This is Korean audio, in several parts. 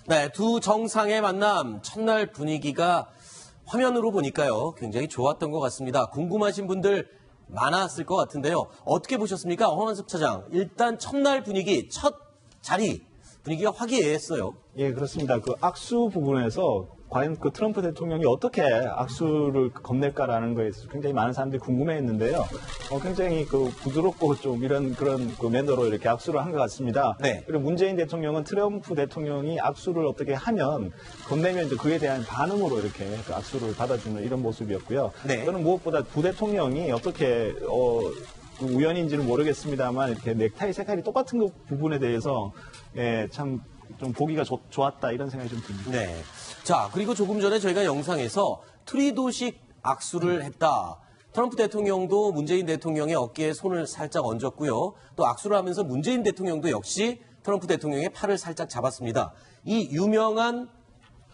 네, 두 정상의 만남, 첫날 분위기가 화면으로 보니까요, 굉장히 좋았던 것 같습니다. 궁금하신 분들 많았을 것 같은데요. 어떻게 보셨습니까? 허만섭 차장. 일단 첫날 분위기, 첫 자리, 분위기가 화기애애했어요. 예, 그렇습니다. 그 악수 부분에서 과연 그 트럼프 대통령이 어떻게 악수를 건넬까라는 거에 있어서 굉장히 많은 사람들이 궁금해했는데요. 굉장히 그 부드럽고 좀 이런 그런 그 매너로 이렇게 악수를 한 것 같습니다. 네. 그리고 문재인 대통령은 트럼프 대통령이 악수를 어떻게 하면 건네면 이제 그에 대한 반응으로 이렇게 그 악수를 받아주는 이런 모습이었고요. 네. 저는 무엇보다 부 대통령이 어떻게 그 우연인지는 모르겠습니다만 이렇게 넥타이 색깔이 똑같은 그 부분에 대해서 참 좀 보기가 좋았다 이런 생각이 좀 듭니다. 네. 자, 그리고 조금 전에 저희가 영상에서 트리도식 악수를 했다. 트럼프 대통령도 문재인 대통령의 어깨에 손을 살짝 얹었고요. 또 악수를 하면서 문재인 대통령도 역시 트럼프 대통령의 팔을 살짝 잡았습니다. 이 유명한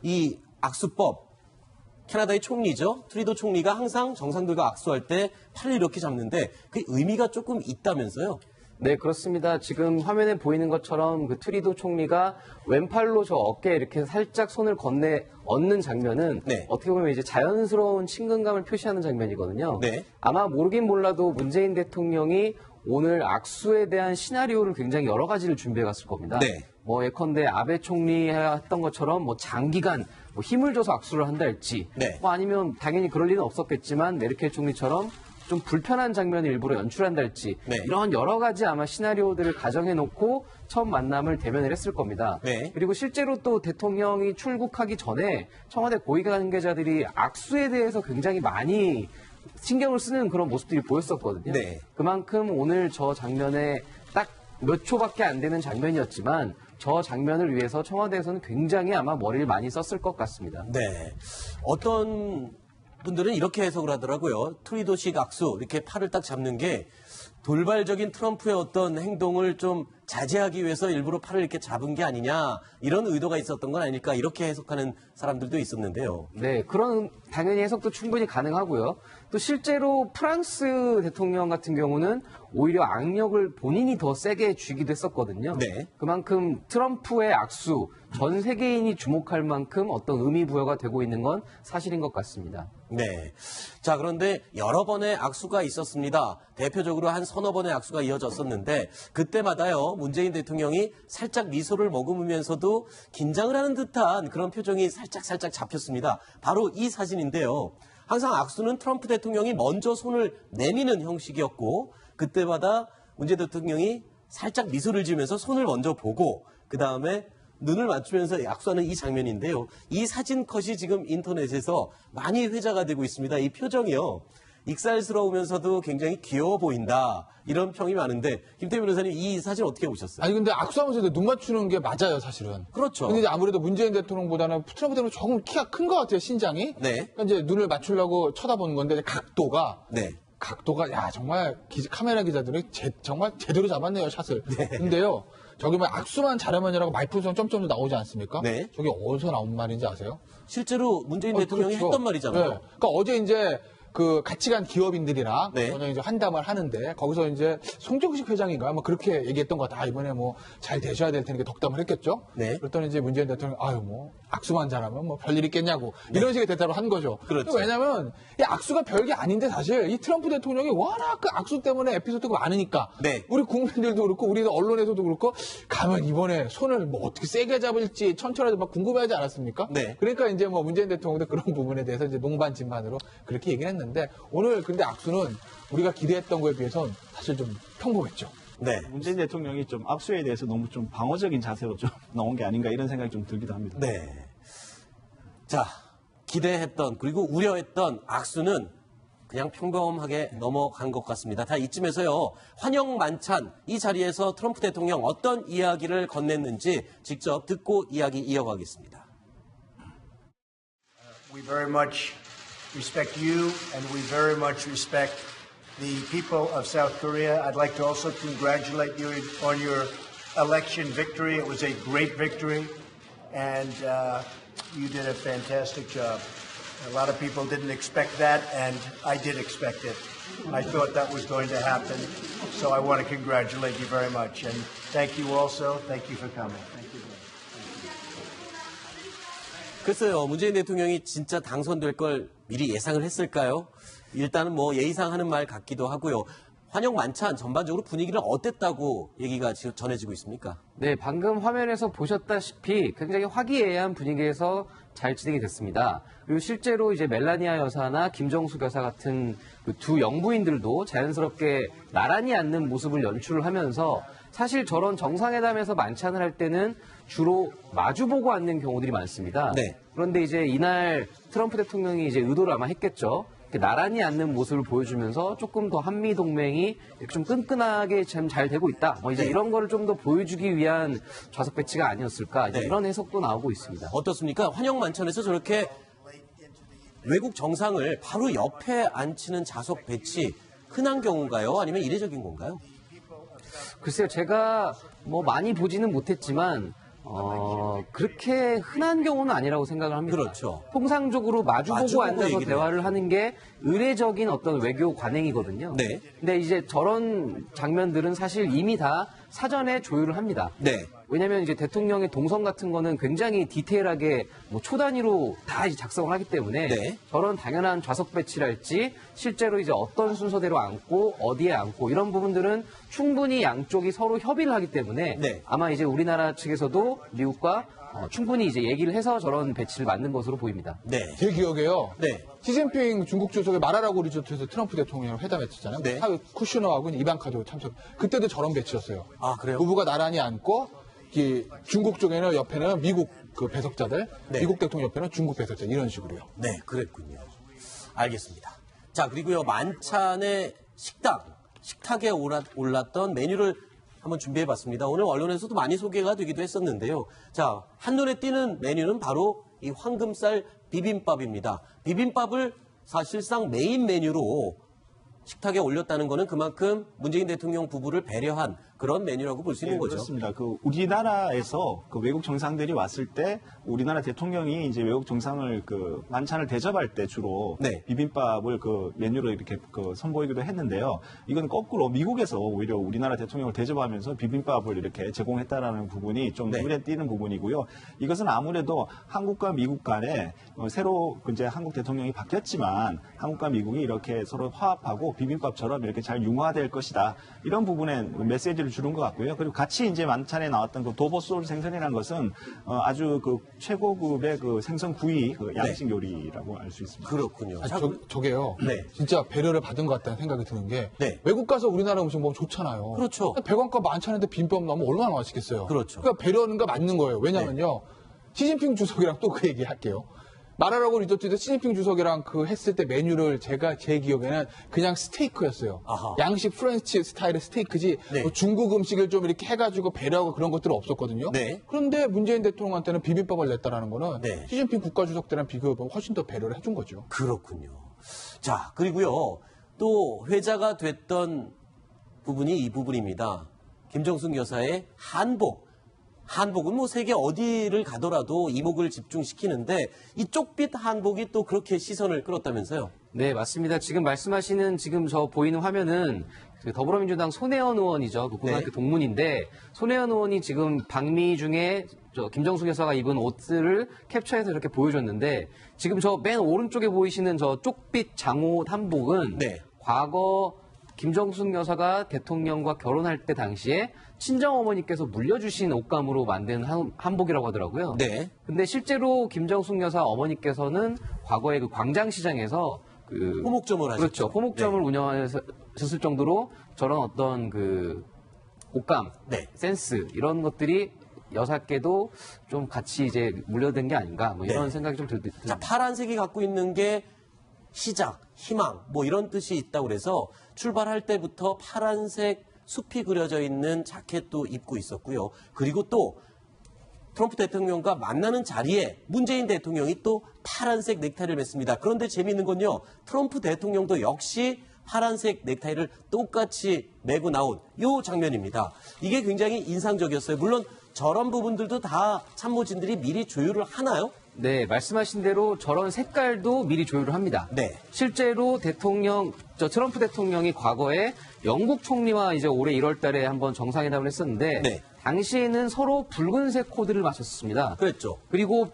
이 악수법, 캐나다의 총리죠. 트리도 총리가 항상 정상들과 악수할 때 팔을 이렇게 잡는데 그 의미가 조금 있다면서요? 네, 그렇습니다. 지금 화면에 보이는 것처럼 그 트리도 총리가 왼팔로 저 어깨에 이렇게 살짝 손을 얹는 장면은 네. 어떻게 보면 이제 자연스러운 친근감을 표시하는 장면이거든요. 네. 아마 모르긴 몰라도 문재인 대통령이 오늘 악수에 대한 시나리오를 굉장히 여러 가지를 준비해 갔을 겁니다. 네. 뭐 예컨대 아베 총리가 했던 것처럼 뭐 장기간 뭐 힘을 줘서 악수를 한달지 네. 뭐 아니면 당연히 그럴 리는 없었겠지만 메르켈 총리처럼 좀 불편한 장면을 일부러 연출한달지 네. 이런 여러 가지 아마 시나리오들을 가정해 놓고 첫 만남을 대면을 했을 겁니다. 네. 그리고 실제로 또 대통령이 출국하기 전에 청와대 고위 관계자들이 악수에 대해서 굉장히 많이 신경을 쓰는 그런 모습들이 보였었거든요. 네. 그만큼 오늘 저 장면에 딱 몇 초밖에 안 되는 장면이었지만 저 장면을 위해서 청와대에서는 굉장히 아마 머리를 많이 썼을 것 같습니다. 네. 어떤 분들은 이렇게 해석을 하더라고요. 트리도식 악수, 이렇게 팔을 딱 잡는 게 돌발적인 트럼프의 어떤 행동을 좀 자제하기 위해서 일부러 팔을 이렇게 잡은 게 아니냐, 이런 의도가 있었던 건 아닐까, 이렇게 해석하는 사람들도 있었는데요. 네, 그런 당연히 해석도 충분히 가능하고요. 또 실제로 프랑스 대통령 같은 경우는 오히려 악력을 본인이 더 세게 쥐기도 했었거든요. 네. 그만큼 트럼프의 악수, 전 세계인이 주목할 만큼 어떤 의미 부여가 되고 있는 건 사실인 것 같습니다. 네. 자, 그런데 여러 번의 악수가 있었습니다. 대표적으로 한 서너 번의 악수가 이어졌었는데 그때마다요, 문재인 대통령이 살짝 미소를 머금으면서도 긴장을 하는 듯한 그런 표정이 살짝 잡혔습니다. 바로 이 사진인데요. 항상 악수는 트럼프 대통령이 먼저 손을 내미는 형식이었고 그때마다 문재인 대통령이 살짝 미소를 지으면서 손을 먼저 보고 그 다음에 눈을 맞추면서 악수하는 이 장면인데요. 이 사진 컷이 지금 인터넷에서 많이 회자가 되고 있습니다. 이 표정이요. 익살스러우면서도 굉장히 귀여워 보인다. 이런 평이 많은데 김태희 변호사님 이 사진 어떻게 보셨어요? 아니 근데 악수하면서도 눈 맞추는 게 맞아요, 사실은. 그렇죠. 근데 이제 아무래도 문재인 대통령보다는 트럼프 대통령 조금 키가 큰 것 같아요, 신장이. 네. 그러니까 이제 눈을 맞추려고 쳐다보는 건데 각도가 네. 야 정말 카메라 기자들이 정말 제대로 잡았네요, 샷을. 근데요. 저기 뭐 악수만 잘하면이라고 말풍선 점점도 나오지 않습니까? 네. 저게 어디서 나온 말인지 아세요? 실제로 문재인 대통령이 그렇죠. 했던 말이잖아요. 네. 그러니까 어제 이제 그 같이 간 기업인들이랑 네. 오늘 이제 환담을 하는데 거기서 이제 송정식 회장인가 뭐 그렇게 얘기했던 것 같아. 이번에 뭐 잘 되셔야 될 테니까 덕담을 했겠죠. 네. 그랬더니 이제 문재인 대통령 뭐 악수만 잘하면 뭐 별일 있겠냐고 이런 식의 대답을 한 거죠. 그렇죠. 왜냐면 이 악수가 별게 아닌데 사실 이 트럼프 대통령이 워낙 그 악수 때문에 에피소드가 많으니까 네. 우리 국민들도 그렇고 우리 언론에서도 그렇고 가면 이번에 손을 뭐 어떻게 세게 잡을지 천천히 막 궁금해하지 않았습니까? 네. 그러니까 이제 뭐 문재인 대통령도 그런 부분에 대해서 이제 농반진반으로 그렇게 얘기를 했는데 오늘 근데 악수는 우리가 기대했던 거에 비해서는 사실 좀 평범했죠. 네. 문재인 대통령이 좀 악수에 대해서 너무 좀 방어적인 자세로 좀 나온 게 아닌가 이런 생각이 좀 들기도 합니다. 네. 자, 기대했던 그리고 우려했던 악수는 그냥 평범하게 넘어간 것 같습니다. 다 이쯤에서요. 환영 만찬 이 자리에서 트럼프 대통령 어떤 이야기를 건넸는지 직접 듣고 이야기 이어가겠습니다. We very much respect you and we very much respect the people of South Korea. I'd like to also congratulate you on your election victory. It was a great victory and you did a fantastic job. A lot of people didn't expect that and I did expect it. I thought that was going to happen. So I want to congratulate you very much and thank you also. Thank you for coming. Thank you. 글쎄요, 문재인 대통령이 진짜 당선될 걸 미리 예상을 했을까요? 일단은 뭐 예의상 하는 말 같기도 하고요. 환영 만찬 전반적으로 분위기는 어땠다고 얘기가 지금 전해지고 있습니까? 네, 방금 화면에서 보셨다시피 굉장히 화기애애한 분위기에서 잘 진행이 됐습니다. 그리고 실제로 이제 멜라니아 여사나 김정숙 여사 같은 그 두 영부인들도 자연스럽게 나란히 앉는 모습을 연출을 하면서 사실 저런 정상회담에서 만찬을 할 때는 주로 마주보고 앉는 경우들이 많습니다. 네. 그런데 이제 이날 트럼프 대통령이 이제 의도를 아마 했겠죠. 이렇게 나란히 앉는 모습을 보여주면서 조금 더 한미 동맹이 이렇게 좀 끈끈하게 참 잘 되고 있다. 뭐 이제 네. 이런 거를 좀 더 보여주기 위한 좌석 배치가 아니었을까. 이제 네. 이런 해석도 나오고 있습니다. 어떻습니까? 환영 만찬에서 저렇게 외국 정상을 바로 옆에 앉히는 좌석 배치 흔한 경우인가요? 아니면 이례적인 건가요? 글쎄요, 제가 뭐 많이 보지는 못했지만, 그렇게 흔한 경우는 아니라고 생각을 합니다. 그렇죠. 통상적으로 마주보고 마주보고 앉아서 얘기를 대화를 하는 게 의례적인 어떤 외교 관행이거든요. 네. 근데 이제 저런 장면들은 사실 이미 다 사전에 조율을 합니다. 네. 왜냐하면 이제 대통령의 동선 같은 거는 굉장히 디테일하게 뭐 초 단위로 다 이제 작성을 하기 때문에 네. 저런 당연한 좌석 배치랄지 실제로 이제 어떤 순서대로 앉고 어디에 앉고 이런 부분들은 충분히 양쪽이 서로 협의를 하기 때문에 네. 아마 이제 우리나라 측에서도 미국과 충분히 이제 얘기를 해서 저런 배치를 만든 것으로 보입니다. 네. 제 기억에요. 네. 시진핑 중국 주석의 마라라고 리조트에서 트럼프 대통령이랑 회담했었잖아요. 네. 쿠슈너하고 이방카도 참석. 그때도 저런 배치였어요. 아, 그래요? 부부가 나란히 앉고 이 중국 쪽에는 옆에는 미국 그 배석자들, 네. 미국 대통령 옆에는 중국 배석자 이런 식으로요. 네, 그랬군요. 알겠습니다. 자, 그리고요, 만찬의 식탁에 올랐던 메뉴를 한번 준비해봤습니다. 오늘 언론에서도 많이 소개가 되기도 했었는데요. 자, 한눈에 띄는 메뉴는 바로 이 황금살 비빔밥입니다. 비빔밥을 사실상 메인 메뉴로 식탁에 올렸다는 것은 그만큼 문재인 대통령 부부를 배려한 그런 메뉴라고 볼 수 있는 거죠. 그렇습니다. 그 우리나라에서 그 외국 정상들이 왔을 때 우리나라 대통령이 이제 외국 정상을 그 만찬을 대접할 때 주로 네. 비빔밥을 그 메뉴로 이렇게 그 선보이기도 했는데요. 이건 거꾸로 미국에서 오히려 우리나라 대통령을 대접하면서 비빔밥을 이렇게 제공했다라는 부분이 좀 네. 눈에 띄는 부분이고요. 이것은 아무래도 한국과 미국 간에 새로 이제 한국 대통령이 바뀌었지만 한국과 미국이 이렇게 서로 화합하고 비빔밥처럼 이렇게 잘 융화될 것이다. 이런 부분에 메시지를 주는 것 같고요. 그리고 같이 이제 만찬에 나왔던 그 도버솔 생선이라는 것은 아주 그 최고급의 그 생선 구이 그 양식 요리라고 알 수 있습니다. 그렇군요. 아니, 자, 저게요. 네. 진짜 배려를 받은 것 같다는 생각이 드는 게 네. 외국 가서 우리나라 음식 먹으면 좋잖아요. 그렇죠. 100원값 많잖은데 비빔밥 나오면 얼마나 맛있겠어요. 그렇죠. 그러니까 배려하는 거 맞는 거예요. 왜냐면요. 시진핑 주석이랑 또 그 얘기 할게요. 마라라고 리조트에서 시진핑 주석이랑 그 했을 때 메뉴를 제 기억에는 그냥 스테이크였어요. 아하. 양식 프렌치 스타일의 스테이크지 네. 뭐 중국 음식을 좀 이렇게 해가지고 배려하고 그런 것들은 없었거든요. 네. 그런데 문재인 대통령한테는 비빔밥을 냈다라는 거는 네. 시진핑 국가주석들이랑 비교해보면 훨씬 더 배려를 해준 거죠. 그렇군요. 자, 그리고요, 또 회자가 됐던 부분이 이 부분입니다. 김정숙 여사의 한복. 한복은 뭐 세계 어디를 가더라도 이목을 집중시키는데 이 쪽빛 한복이 또 그렇게 시선을 끌었다면서요? 네, 맞습니다. 지금 말씀하시는 지금 저 보이는 화면은 그 더불어민주당 손혜원 의원이죠. 그 고등학교 네. 동문인데 손혜원 의원이 지금 방미 중에 저 김정숙 여사가 입은 옷들을 캡처해서 이렇게 보여줬는데 지금 저 맨 오른쪽에 보이시는 저 쪽빛 장옷 한복은 네. 과거 김정숙 여사가 대통령과 결혼할 때 당시에 친정어머니께서 물려주신 옷감으로 만든 한복이라고 하더라고요. 네. 근데 실제로 김정숙 여사 어머니께서는 과거에 그 광장시장에서 그 호목점을 하셨죠. 그렇죠. 호목점을 네. 운영하셨을 정도로 저런 어떤 그 옷감, 네. 센스 이런 것들이 여사께도 좀 같이 이제 물려든 게 아닌가 뭐 이런 네. 생각이 좀 자, 듭니다. 파란색이 갖고 있는 게 시작, 희망, 뭐 이런 뜻이 있다고 그래서 출발할 때부터 파란색 숲이 그려져 있는 자켓도 입고 있었고요. 그리고 또 트럼프 대통령과 만나는 자리에 문재인 대통령이 또 파란색 넥타이를 맸습니다. 그런데 재미있는 건요. 트럼프 대통령도 역시 파란색 넥타이를 똑같이 메고 나온 이 장면입니다. 이게 굉장히 인상적이었어요. 물론 저런 부분들도 다 참모진들이 미리 조율을 하나요? 네, 말씀하신 대로 저런 색깔도 미리 조율을 합니다. 네. 실제로 트럼프 대통령이 과거에 영국 총리와 이제 올해 1월 달에 한번 정상회담을 했었는데 네. 당시에는 서로 붉은색 코드를 맞췄습니다. 그랬죠. 그리고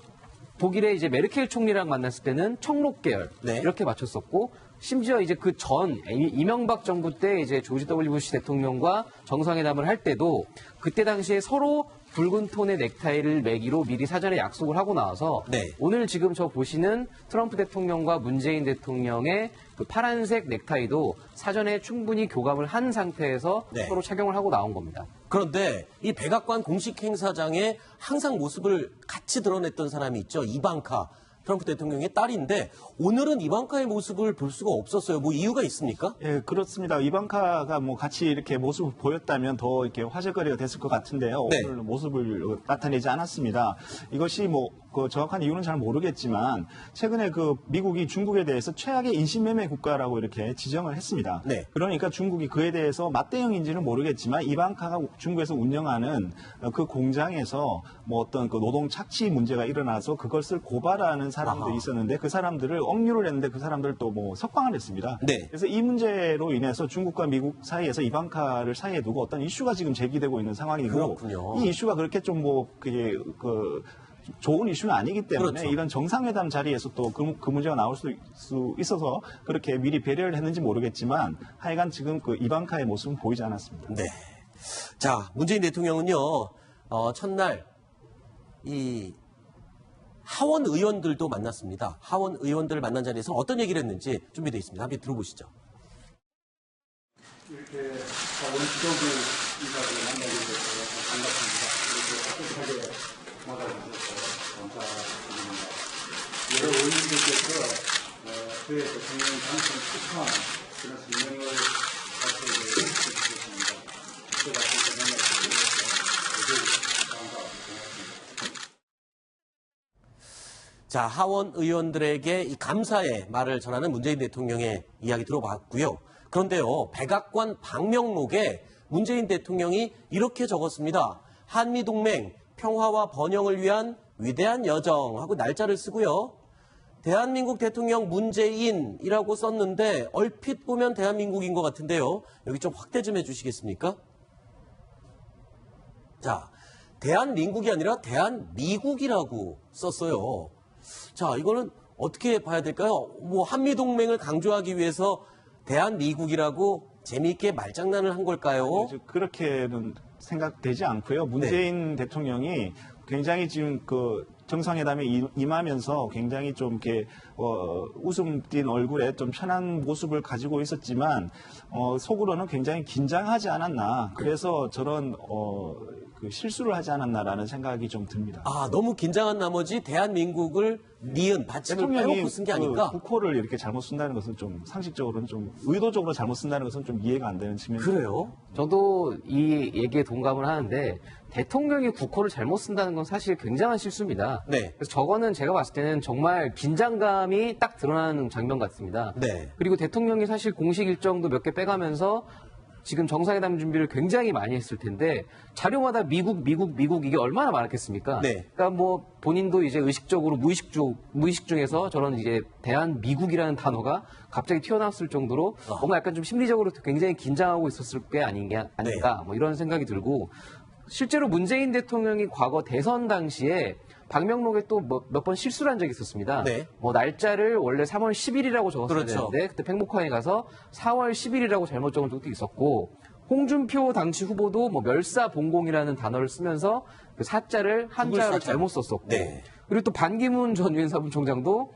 독일의 이제 메르켈 총리랑 만났을 때는 청록 계열 네. 이렇게 맞췄었고 심지어 이제 그 전 이명박 정부 때 이제 조지 W 부시 대통령과 정상회담을 할 때도 그때 당시에 서로 붉은 톤의 넥타이를 매기로 미리 사전에 약속을 하고 나와서 네. 오늘 지금 저 보시는 트럼프 대통령과 문재인 대통령의 그 파란색 넥타이도 사전에 충분히 교감을 한 상태에서 네. 서로 착용을 하고 나온 겁니다. 그런데 이 백악관 공식 행사장에 항상 모습을 같이 드러냈던 사람이 있죠. 이방카. 트럼프 대통령의 딸인데 오늘은 이방카의 모습을 볼 수가 없었어요. 뭐 이유가 있습니까? 예, 그렇습니다. 이방카가 뭐 같이 이렇게 모습을 보였다면 더 이렇게 화제거리가 됐을 것 같은데요. 네. 오늘 모습을 나타내지 않았습니다. 이것이 뭐 그 정확한 이유는 잘 모르겠지만 최근에 그 미국이 중국에 대해서 최악의 인신매매 국가라고 이렇게 지정을 했습니다. 네. 그러니까 중국이 그에 대해서 맞대응인지는 모르겠지만 이방카가 중국에서 운영하는 그 공장에서 뭐 어떤 그 노동 착취 문제가 일어나서 그것을 고발하는 사람들이 아하. 있었는데 그 사람들을 억류를 했는데 그 사람들 또 뭐 석방을 했습니다. 네. 그래서 이 문제로 인해서 중국과 미국 사이에서 이방카를 사이에 두고 어떤 이슈가 지금 제기되고 있는 상황이고 그렇군요. 이 이슈가 그렇게 좀 뭐 그게 그 좋은 이슈는 아니기 때문에 그렇죠. 이런 정상회담 자리에서 또 그 문제가 나올 수 있어서 그렇게 미리 배려를 했는지 모르겠지만 하여간 지금 그 이방카의 모습은 보이지 않았습니다. 네. 자, 문재인 대통령은요, 첫날 이 하원 의원들도 만났습니다. 하원 의원들을 만난 자리에서 어떤 얘기를 했는지 준비되어 있습니다. 한번 들어보시죠. 이렇게 원시적인 인사를 만나게 돼서 반갑습니다. 이렇게 따뜻하게 맞아주셔서 감사드립니다. 여러 의원님들께서 저의 대통령 당선 축하하는 그런 성명을 같이 해주셨습니다. 제가 그렇게 만나서 감사합니다. 자, 하원 의원들에게 이 감사의 말을 전하는 문재인 대통령의 이야기 들어봤고요. 그런데요, 백악관 방명록에 문재인 대통령이 이렇게 적었습니다. 한미동맹 평화와 번영을 위한 위대한 여정 하고 날짜를 쓰고요. 대한민국 대통령 문재인이라고 썼는데 얼핏 보면 대한민국인 것 같은데요. 여기 좀 확대 좀 해주시겠습니까? 자, 대한민국이 아니라 대한미국이라고 썼어요. 자, 이거는 어떻게 봐야 될까요? 뭐 한미동맹을 강조하기 위해서 대한미국이라고 재미있게 말장난을 한 걸까요? 그렇게는 생각되지 않고요. 문재인 대통령이 굉장히 지금 그 정상회담에 임하면서 굉장히 좀 이렇게 웃음 띤 얼굴에 좀 편한 모습을 가지고 있었지만 속으로는 굉장히 긴장하지 않았나. 그래서 저런 그 실수를 하지 않았나라는 생각이 좀 듭니다. 아, 너무 긴장한 나머지 대한민국을 니은 받침을 빼놓고 쓴 게 아닐까? 국호를 이렇게 잘못 쓴다는 것은 좀 상식적으로는 좀 의도적으로 잘못 쓴다는 것은 좀 이해가 안 되는 측면이 그래요? 저도 이 얘기에 동감을 하는데 대통령이 국호를 잘못 쓴다는 건 사실 굉장한 실수입니다. 네. 그래서 저거는 제가 봤을 때는 정말 긴장감이 딱 드러나는 장면 같습니다. 네. 그리고 대통령이 사실 공식 일정도 몇 개 빼가면서 지금 정상회담 준비를 굉장히 많이 했을 텐데 자료마다 미국 이게 얼마나 많았겠습니까? 네. 그러니까 뭐 본인도 이제 의식적으로 무의식 중에서 저런 이제 대한미국이라는 단어가 갑자기 튀어나왔을 정도로 뭔가 약간 좀 심리적으로 굉장히 긴장하고 있었을 게 아닌가 뭐 이런 생각이 들고 실제로 문재인 대통령이 과거 대선 당시에 방명록에 또 몇 번 실수를 한 적이 있었습니다. 네. 뭐 날짜를 원래 3월 10일이라고 적었어야 그렇죠. 되는데 그때 팽목항에 가서 4월 10일이라고 잘못 적은 적도 있었고 홍준표 당시 후보도 뭐 멸사봉공이라는 단어를 쓰면서 그 사자를 한자로 사자. 잘못 썼었고 네. 그리고 또 반기문 전 유엔 사무총장도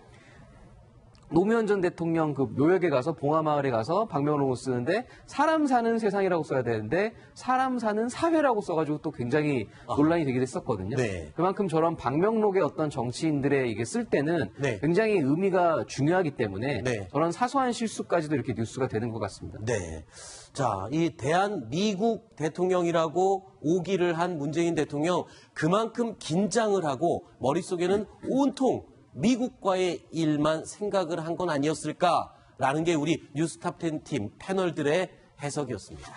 노무현 전 대통령 그 묘역에 가서 봉하마을에 가서 방명록을 쓰는데 사람 사는 세상이라고 써야 되는데 사람 사는 사회라고 써가지고 또 굉장히 논란이 되기도 했었거든요. 네. 그만큼 저런 방명록의 어떤 정치인들의 이게 쓸 때는 네. 굉장히 의미가 중요하기 때문에 네. 저런 사소한 실수까지도 이렇게 뉴스가 되는 것 같습니다. 네. 자, 이 대한미국 대통령이라고 오기를 한 문재인 대통령 그만큼 긴장을 하고 머릿속에는 온통 미국과의 일만 생각을 한 건 아니었을까라는 게 우리 뉴스탑 10 팀 패널들의 해석이었습니다.